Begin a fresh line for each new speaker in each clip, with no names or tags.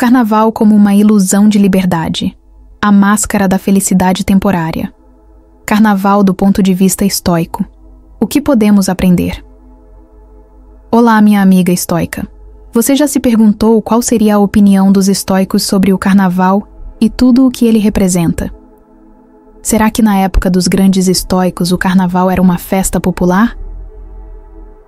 carnaval como uma ilusão de liberdade, a máscara da felicidade temporária. Carnaval do ponto de vista estoico. O que podemos aprender? Olá, minha amiga estoica. Você já se perguntou qual seria a opinião dos estoicos sobre o carnaval e tudo o que ele representa? Será que na época dos grandes estoicos o carnaval era uma festa popular?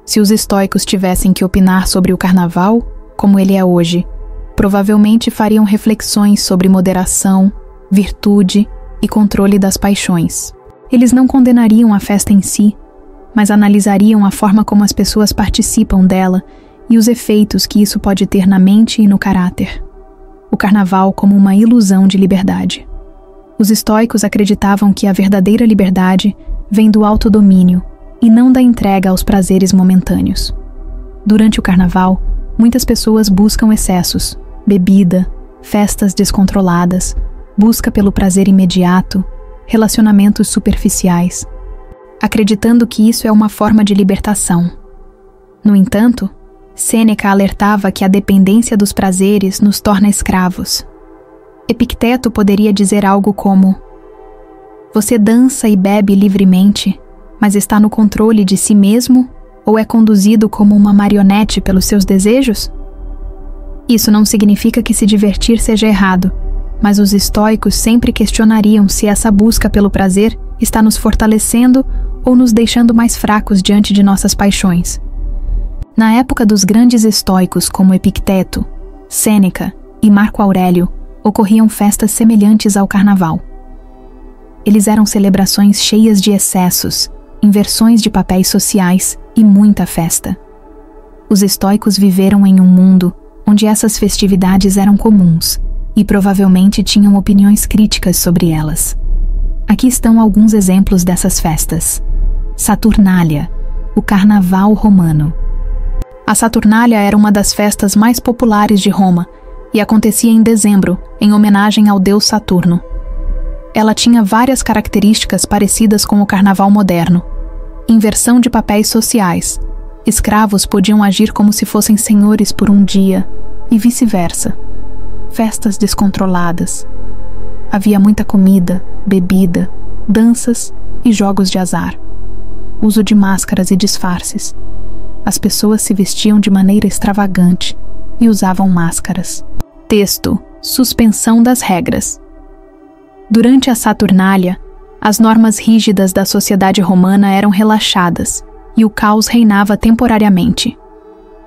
Se os estoicos tivessem que opinar sobre o carnaval, como ele é hoje, provavelmente fariam reflexões sobre moderação, virtude e controle das paixões. Eles não condenariam a festa em si, mas analisariam a forma como as pessoas participam dela e os efeitos que isso pode ter na mente e no caráter. O carnaval como uma ilusão de liberdade. Os estoicos acreditavam que a verdadeira liberdade vem do autodomínio e não da entrega aos prazeres momentâneos. Durante o carnaval, muitas pessoas buscam excessos, bebida, festas descontroladas, busca pelo prazer imediato, relacionamentos superficiais, acreditando que isso é uma forma de libertação. No entanto, Sêneca alertava que a dependência dos prazeres nos torna escravos. Epicteto poderia dizer algo como: você dança e bebe livremente, mas está no controle de si mesmo ou é conduzido como uma marionete pelos seus desejos? Isso não significa que se divertir seja errado, mas os estoicos sempre questionariam se essa busca pelo prazer está nos fortalecendo ou nos deixando mais fracos diante de nossas paixões. Na época dos grandes estoicos como Epicteto, Sêneca e Marco Aurélio, ocorriam festas semelhantes ao carnaval. Eles eram celebrações cheias de excessos, inversões de papéis sociais e muita festa. Os estoicos viveram em um mundo onde essas festividades eram comuns e provavelmente tinham opiniões críticas sobre elas. Aqui estão alguns exemplos dessas festas. Saturnália, o carnaval romano. A Saturnália era uma das festas mais populares de Roma e acontecia em dezembro, em homenagem ao deus Saturno. Ela tinha várias características parecidas com o carnaval moderno. Inversão de papéis sociais. Escravos podiam agir como se fossem senhores por um dia, e vice-versa. Festas descontroladas. Havia muita comida, bebida, danças e jogos de azar. Uso de máscaras e disfarces. As pessoas se vestiam de maneira extravagante e usavam máscaras. Texto: suspensão das regras. Durante a Saturnália, as normas rígidas da sociedade romana eram relaxadas e o caos reinava temporariamente.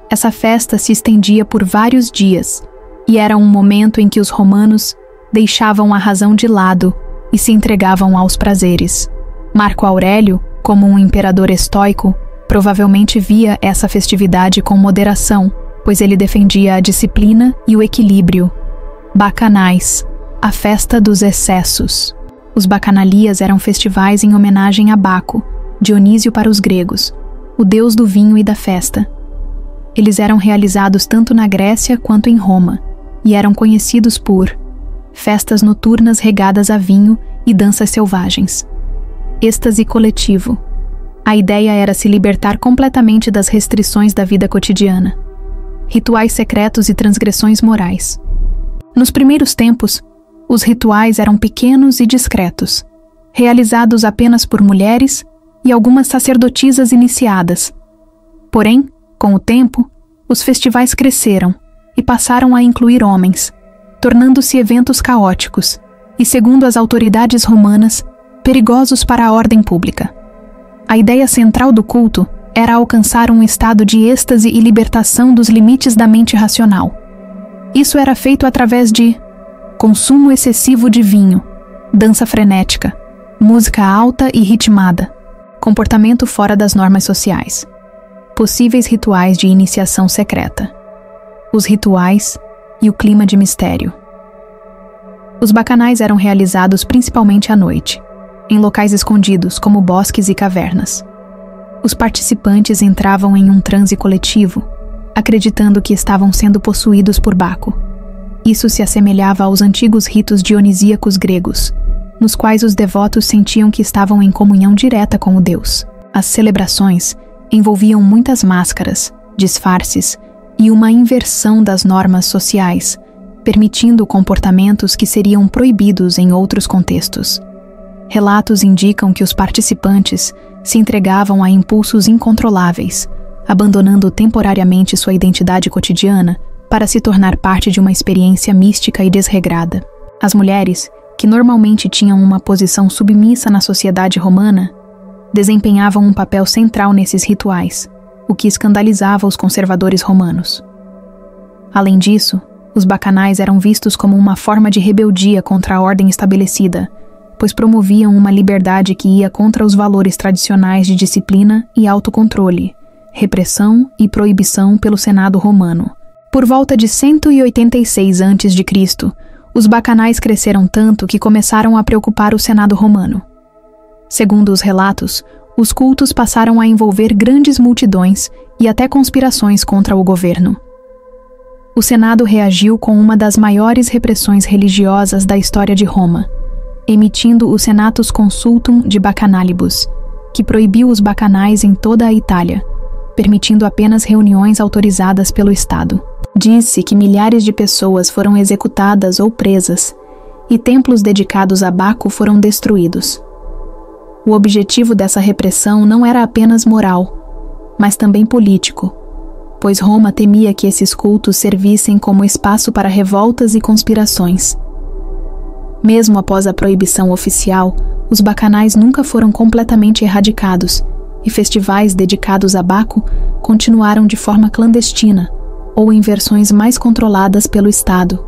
Essa festa se estendia por vários dias e era um momento em que os romanos deixavam a razão de lado e se entregavam aos prazeres. Marco Aurélio, como um imperador estoico, provavelmente via essa festividade com moderação, pois ele defendia a disciplina e o equilíbrio. Bacanais, a festa dos excessos. Os bacanalias eram festivais em homenagem a Baco, Dionísio para os gregos, o deus do vinho e da festa. Eles eram realizados tanto na Grécia quanto em Roma, e eram conhecidos por festas noturnas regadas a vinho e danças selvagens. Êxtase coletivo. A ideia era se libertar completamente das restrições da vida cotidiana. Rituais secretos e transgressões morais. Nos primeiros tempos, os rituais eram pequenos e discretos, realizados apenas por mulheres e algumas sacerdotisas iniciadas. Porém, com o tempo, os festivais cresceram e passaram a incluir homens, tornando-se eventos caóticos e, segundo as autoridades romanas, perigosos para a ordem pública. A ideia central do culto era alcançar um estado de êxtase e libertação dos limites da mente racional. Isso era feito através de consumo excessivo de vinho, dança frenética, música alta e ritmada, comportamento fora das normas sociais, possíveis rituais de iniciação secreta, os rituais e o clima de mistério. Os bacanais eram realizados principalmente à noite, em locais escondidos como bosques e cavernas. Os participantes entravam em um transe coletivo, acreditando que estavam sendo possuídos por Baco. Isso se assemelhava aos antigos ritos dionisíacos gregos, nos quais os devotos sentiam que estavam em comunhão direta com o deus. As celebrações envolviam muitas máscaras, disfarces e uma inversão das normas sociais, permitindo comportamentos que seriam proibidos em outros contextos. Relatos indicam que os participantes se entregavam a impulsos incontroláveis, abandonando temporariamente sua identidade cotidiana para se tornar parte de uma experiência mística e desregrada. As mulheres, que normalmente tinham uma posição submissa na sociedade romana, desempenhavam um papel central nesses rituais, o que escandalizava os conservadores romanos. Além disso, os bacanais eram vistos como uma forma de rebeldia contra a ordem estabelecida, pois promoviam uma liberdade que ia contra os valores tradicionais de disciplina e autocontrole, repressão e proibição pelo Senado romano. Por volta de 186 a.C., os bacanais cresceram tanto que começaram a preocupar o Senado romano. Segundo os relatos, os cultos passaram a envolver grandes multidões e até conspirações contra o governo. O Senado reagiu com uma das maiores repressões religiosas da história de Roma, emitindo o Senatus Consultum de Bacchanalibus, que proibiu os bacanais em toda a Itália, permitindo apenas reuniões autorizadas pelo Estado. Diz-se que milhares de pessoas foram executadas ou presas, e templos dedicados a Baco foram destruídos. O objetivo dessa repressão não era apenas moral, mas também político, pois Roma temia que esses cultos servissem como espaço para revoltas e conspirações. Mesmo após a proibição oficial, os bacanais nunca foram completamente erradicados, e festivais dedicados a Baco continuaram de forma clandestina ou em versões mais controladas pelo Estado.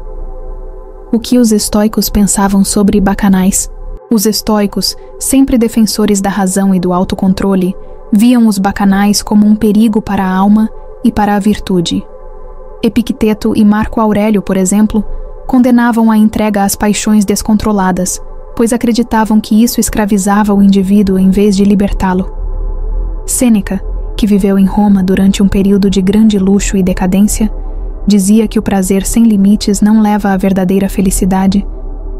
O que os estoicos pensavam sobre bacanais? Os estoicos, sempre defensores da razão e do autocontrole, viam os bacanais como um perigo para a alma e para a virtude. Epicteto e Marco Aurélio, por exemplo, condenavam a entrega às paixões descontroladas, pois acreditavam que isso escravizava o indivíduo em vez de libertá-lo. Sêneca, que viveu em Roma durante um período de grande luxo e decadência, dizia que o prazer sem limites não leva à verdadeira felicidade,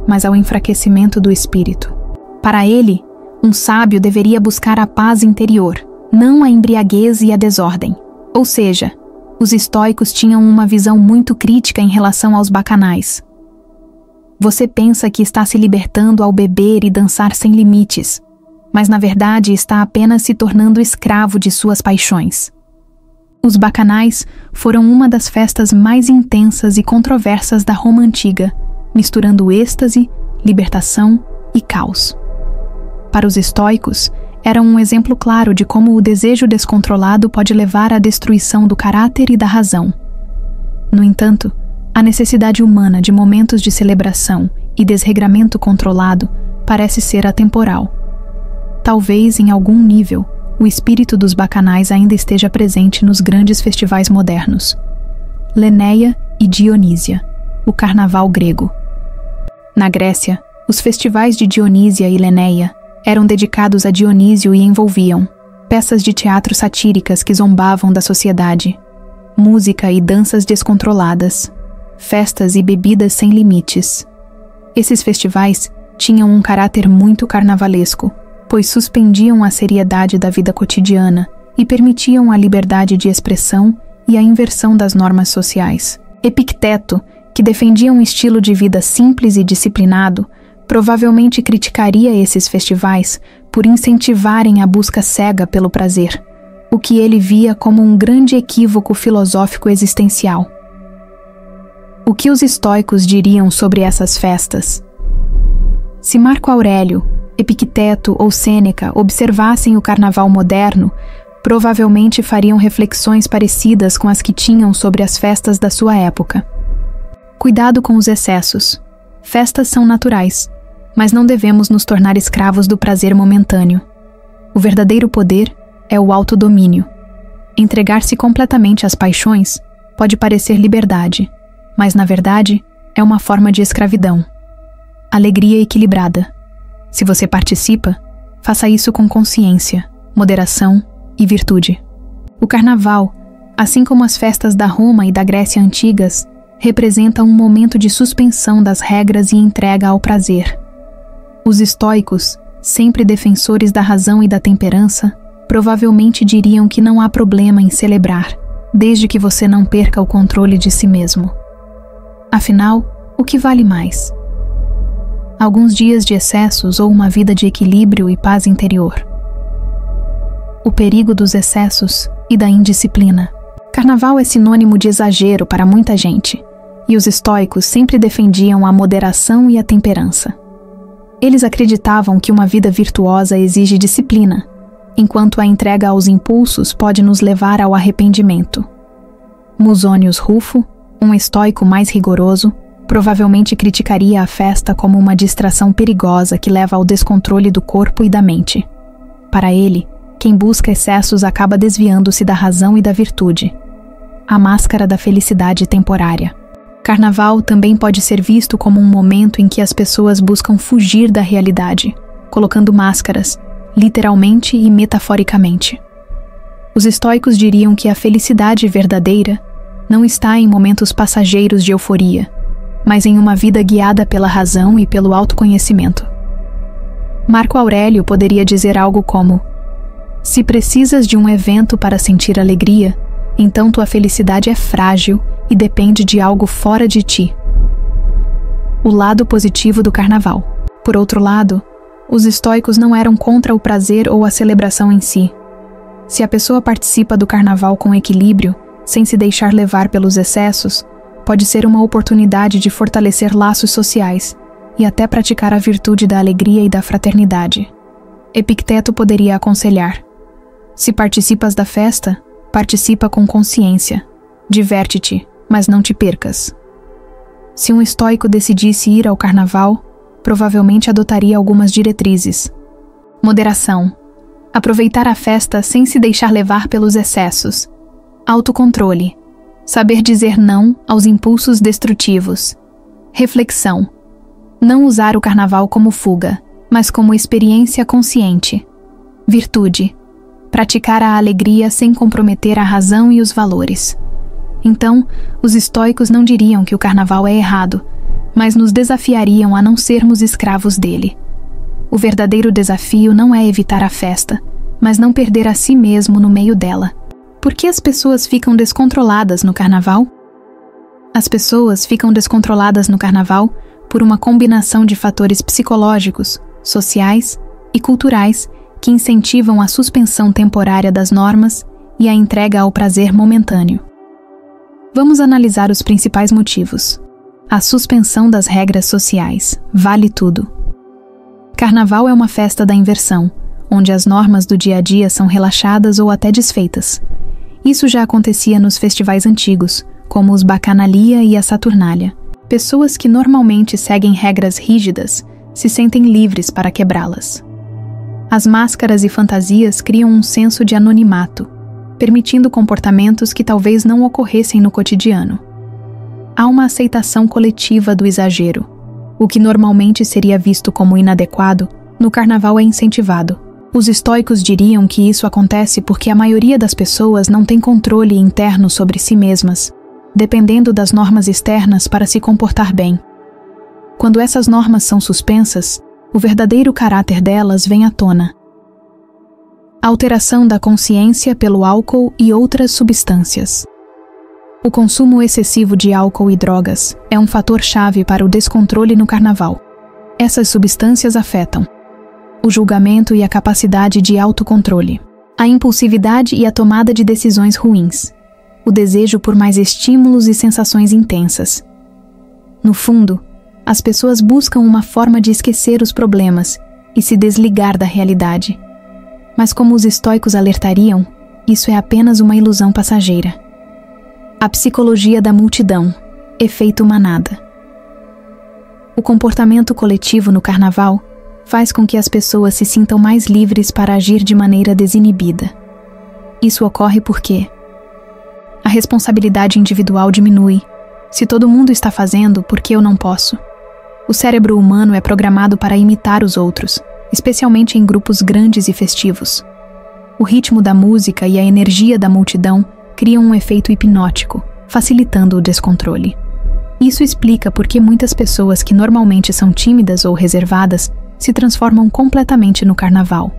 mas ao enfraquecimento do espírito. Para ele, um sábio deveria buscar a paz interior, não a embriaguez e a desordem. Ou seja, os estoicos tinham uma visão muito crítica em relação aos bacanais. Você pensa que está se libertando ao beber e dançar sem limites, mas na verdade está apenas se tornando escravo de suas paixões. Os bacanais foram uma das festas mais intensas e controversas da Roma antiga, misturando êxtase, libertação e caos. Para os estoicos, eram um exemplo claro de como o desejo descontrolado pode levar à destruição do caráter e da razão. No entanto, a necessidade humana de momentos de celebração e desregramento controlado parece ser atemporal. Talvez, em algum nível, o espírito dos bacanais ainda esteja presente nos grandes festivais modernos. Lenéia e Dionísia, o carnaval grego. Na Grécia, os festivais de Dionísia e Lenéia eram dedicados a Dionísio e envolviam peças de teatro satíricas que zombavam da sociedade, música e danças descontroladas, festas e bebidas sem limites. Esses festivais tinham um caráter muito carnavalesco, pois suspendiam a seriedade da vida cotidiana e permitiam a liberdade de expressão e a inversão das normas sociais. Epicteto, que defendia um estilo de vida simples e disciplinado, provavelmente criticaria esses festivais por incentivarem a busca cega pelo prazer, o que ele via como um grande equívoco filosófico existencial. O que os estoicos diriam sobre essas festas? Se Marco Aurélio, Epicteto ou Sêneca observassem o carnaval moderno, provavelmente fariam reflexões parecidas com as que tinham sobre as festas da sua época. Cuidado com os excessos. Festas são naturais, mas não devemos nos tornar escravos do prazer momentâneo. O verdadeiro poder é o autodomínio. Entregar-se completamente às paixões pode parecer liberdade, mas na verdade é uma forma de escravidão. Alegria equilibrada. Se você participa, faça isso com consciência, moderação e virtude. O carnaval, assim como as festas da Roma e da Grécia antigas, representa um momento de suspensão das regras e entrega ao prazer. Os estoicos, sempre defensores da razão e da temperança, provavelmente diriam que não há problema em celebrar, desde que você não perca o controle de si mesmo. Afinal, o que vale mais? Alguns dias de excessos ou uma vida de equilíbrio e paz interior? O perigo dos excessos e da indisciplina. Carnaval é sinônimo de exagero para muita gente, e os estoicos sempre defendiam a moderação e a temperança. Eles acreditavam que uma vida virtuosa exige disciplina, enquanto a entrega aos impulsos pode nos levar ao arrependimento. Musonius Rufo, um estoico mais rigoroso, provavelmente criticaria a festa como uma distração perigosa que leva ao descontrole do corpo e da mente. Para ele, quem busca excessos acaba desviando-se da razão e da virtude. A máscara da felicidade temporária. Carnaval também pode ser visto como um momento em que as pessoas buscam fugir da realidade, colocando máscaras, literalmente e metaforicamente. Os estoicos diriam que a felicidade verdadeira não está em momentos passageiros de euforia, mas em uma vida guiada pela razão e pelo autoconhecimento. Marco Aurélio poderia dizer algo como: se precisas de um evento para sentir alegria, então tua felicidade é frágil e depende de algo fora de ti. O lado positivo do carnaval. Por outro lado, os estoicos não eram contra o prazer ou a celebração em si. Se a pessoa participa do carnaval com equilíbrio, sem se deixar levar pelos excessos, pode ser uma oportunidade de fortalecer laços sociais e até praticar a virtude da alegria e da fraternidade. Epicteto poderia aconselhar: se participas da festa, participa com consciência. Diverte-te, mas não te percas. Se um estoico decidisse ir ao carnaval, provavelmente adotaria algumas diretrizes. Moderação. Aproveitar a festa sem se deixar levar pelos excessos. Autocontrole. Saber dizer não aos impulsos destrutivos. Reflexão. Não usar o carnaval como fuga, mas como experiência consciente. Virtude. Praticar a alegria sem comprometer a razão e os valores. Então, os estoicos não diriam que o carnaval é errado, mas nos desafiariam a não sermos escravos dele. O verdadeiro desafio não é evitar a festa, mas não perder a si mesmo no meio dela. Por que as pessoas ficam descontroladas no carnaval? As pessoas ficam descontroladas no carnaval por uma combinação de fatores psicológicos, sociais e culturais que incentivam a suspensão temporária das normas e a entrega ao prazer momentâneo. Vamos analisar os principais motivos. A suspensão das regras sociais. Vale tudo. Carnaval é uma festa da inversão, onde as normas do dia a dia são relaxadas ou até desfeitas. Isso já acontecia nos festivais antigos, como os Bacanalia e a Saturnália. Pessoas que normalmente seguem regras rígidas se sentem livres para quebrá-las. As máscaras e fantasias criam um senso de anonimato, permitindo comportamentos que talvez não ocorressem no cotidiano. Há uma aceitação coletiva do exagero. O que normalmente seria visto como inadequado, no carnaval é incentivado. Os estoicos diriam que isso acontece porque a maioria das pessoas não tem controle interno sobre si mesmas, dependendo das normas externas para se comportar bem. Quando essas normas são suspensas, o verdadeiro caráter delas vem à tona. Alteração da consciência pelo álcool e outras substâncias. O consumo excessivo de álcool e drogas é um fator-chave para o descontrole no carnaval. Essas substâncias afetam o julgamento e a capacidade de autocontrole, a impulsividade e a tomada de decisões ruins, o desejo por mais estímulos e sensações intensas. No fundo, as pessoas buscam uma forma de esquecer os problemas e se desligar da realidade. Mas como os estoicos alertariam, isso é apenas uma ilusão passageira. A psicologia da multidão, efeito manada. O comportamento coletivo no carnaval faz com que as pessoas se sintam mais livres para agir de maneira desinibida. Isso ocorre porque a responsabilidade individual diminui. Se todo mundo está fazendo, por que eu não posso? O cérebro humano é programado para imitar os outros, especialmente em grupos grandes e festivos. O ritmo da música e a energia da multidão criam um efeito hipnótico, facilitando o descontrole. Isso explica por que muitas pessoas que normalmente são tímidas ou reservadas se transformam completamente no carnaval.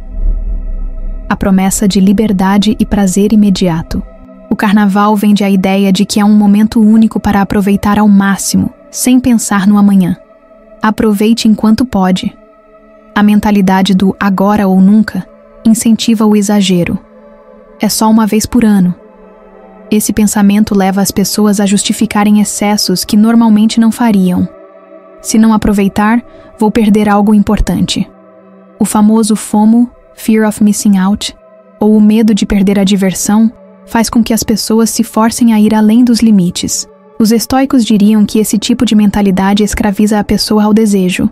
A promessa de liberdade e prazer imediato. O carnaval vende a ideia de que é um momento único para aproveitar ao máximo, sem pensar no amanhã. Aproveite enquanto pode. A mentalidade do agora ou nunca incentiva o exagero. É só uma vez por ano. Esse pensamento leva as pessoas a justificarem excessos que normalmente não fariam. Se não aproveitar, vou perder algo importante. O famoso FOMO, Fear of Missing Out, ou o medo de perder a diversão, faz com que as pessoas se forcem a ir além dos limites. Os estoicos diriam que esse tipo de mentalidade escraviza a pessoa ao desejo.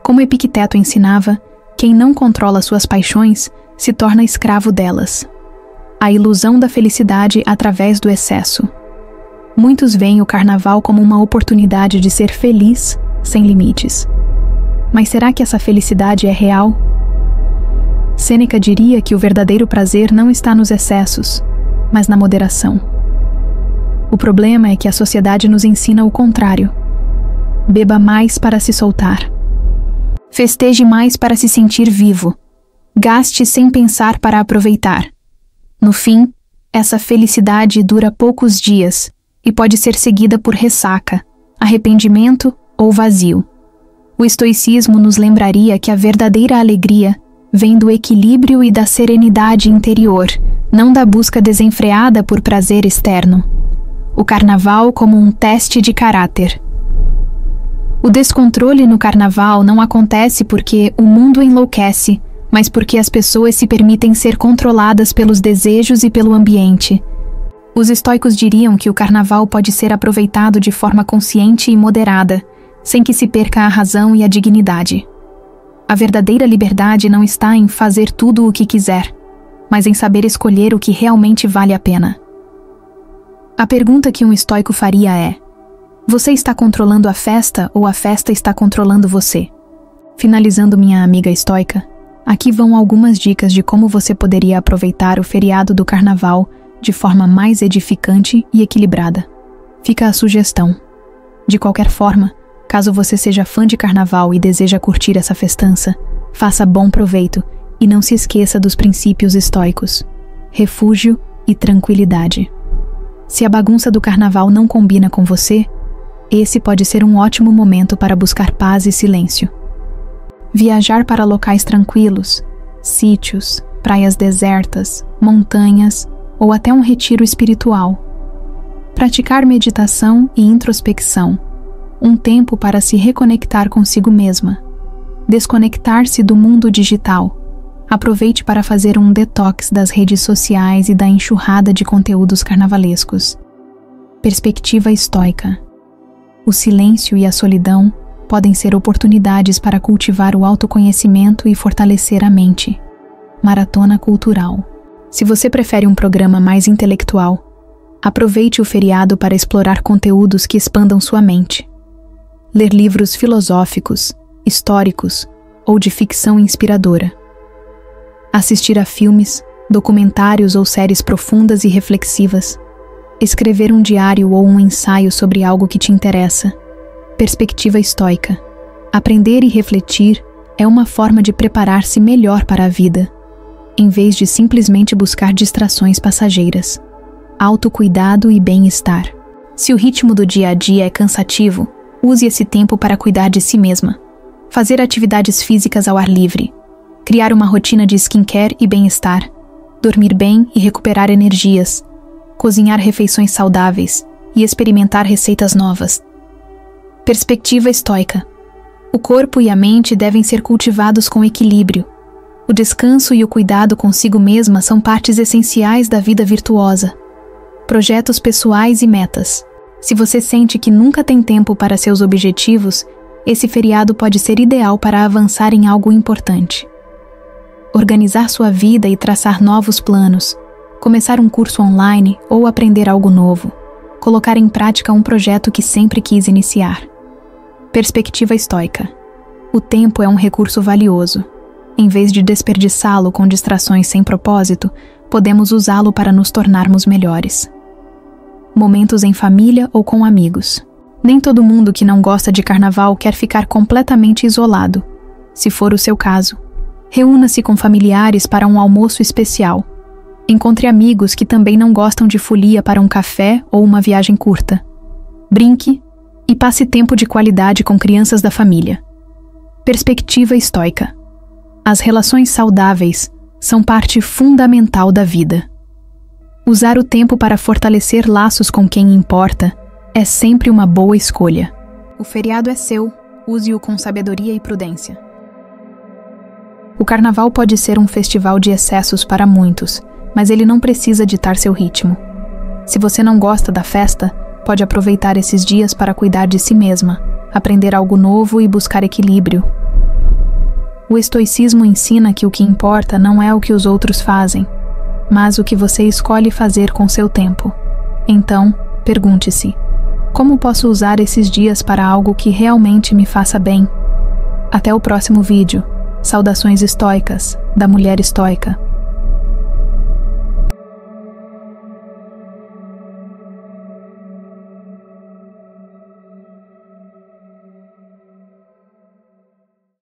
Como Epicteto ensinava, quem não controla suas paixões se torna escravo delas. A ilusão da felicidade através do excesso. Muitos veem o carnaval como uma oportunidade de ser feliz sem limites. Mas será que essa felicidade é real? Sêneca diria que o verdadeiro prazer não está nos excessos, mas na moderação. O problema é que a sociedade nos ensina o contrário. Beba mais para se soltar. Festeje mais para se sentir vivo. Gaste sem pensar para aproveitar. No fim, essa felicidade dura poucos dias e pode ser seguida por ressaca, arrependimento ou vazio. O estoicismo nos lembraria que a verdadeira alegria vem do equilíbrio e da serenidade interior, não da busca desenfreada por prazer externo. O carnaval como um teste de caráter. O descontrole no carnaval não acontece porque o mundo enlouquece, mas porque as pessoas se permitem ser controladas pelos desejos e pelo ambiente. Os estoicos diriam que o carnaval pode ser aproveitado de forma consciente e moderada, sem que se perca a razão e a dignidade. A verdadeira liberdade não está em fazer tudo o que quiser, mas em saber escolher o que realmente vale a pena. A pergunta que um estoico faria é: você está controlando a festa ou a festa está controlando você? Finalizando, minha amiga estoica, aqui vão algumas dicas de como você poderia aproveitar o feriado do carnaval de forma mais edificante e equilibrada. Fica a sugestão. De qualquer forma, caso você seja fã de carnaval e deseja curtir essa festança, faça bom proveito e não se esqueça dos princípios estoicos: refúgio e tranquilidade. Se a bagunça do carnaval não combina com você, esse pode ser um ótimo momento para buscar paz e silêncio. Viajar para locais tranquilos, sítios, praias desertas, montanhas ou até um retiro espiritual. Praticar meditação e introspecção, um tempo para se reconectar consigo mesma. Desconectar-se do mundo digital. Aproveite para fazer um detox das redes sociais e da enxurrada de conteúdos carnavalescos. Perspectiva estoica. O silêncio e a solidão podem ser oportunidades para cultivar o autoconhecimento e fortalecer a mente. Maratona cultural. Se você prefere um programa mais intelectual, aproveite o feriado para explorar conteúdos que expandam sua mente. Ler livros filosóficos, históricos ou de ficção inspiradora. Assistir a filmes, documentários ou séries profundas e reflexivas. Escrever um diário ou um ensaio sobre algo que te interessa. Perspectiva estoica. Aprender e refletir é uma forma de preparar-se melhor para a vida, em vez de simplesmente buscar distrações passageiras. Autocuidado e bem-estar. Se o ritmo do dia a dia é cansativo, use esse tempo para cuidar de si mesma. Fazer atividades físicas ao ar livre. Criar uma rotina de skincare e bem-estar. Dormir bem e recuperar energias. Cozinhar refeições saudáveis e experimentar receitas novas. Perspectiva estoica. O corpo e a mente devem ser cultivados com equilíbrio. O descanso e o cuidado consigo mesma são partes essenciais da vida virtuosa. Projetos pessoais e metas. Se você sente que nunca tem tempo para seus objetivos, esse feriado pode ser ideal para avançar em algo importante. Organizar sua vida e traçar novos planos. Começar um curso online ou aprender algo novo. Colocar em prática um projeto que sempre quis iniciar. Perspectiva estoica. O tempo é um recurso valioso. Em vez de desperdiçá-lo com distrações sem propósito, podemos usá-lo para nos tornarmos melhores. Momentos em família ou com amigos. Nem todo mundo que não gosta de carnaval quer ficar completamente isolado. Se for o seu caso, reúna-se com familiares para um almoço especial. Encontre amigos que também não gostam de folia para um café ou uma viagem curta. Brinque E passe tempo de qualidade com crianças da família. Perspectiva estoica. As relações saudáveis são parte fundamental da vida. Usar o tempo para fortalecer laços com quem importa é sempre uma boa escolha. O feriado é seu, use-o com sabedoria e prudência. O carnaval pode ser um festival de excessos para muitos, mas ele não precisa ditar seu ritmo. Se você não gosta da festa, pode aproveitar esses dias para cuidar de si mesma, aprender algo novo e buscar equilíbrio. O estoicismo ensina que o que importa não é o que os outros fazem, mas o que você escolhe fazer com seu tempo. Então, pergunte-se: como posso usar esses dias para algo que realmente me faça bem? Até o próximo vídeo. Saudações estoicas, da Mulher Estoica.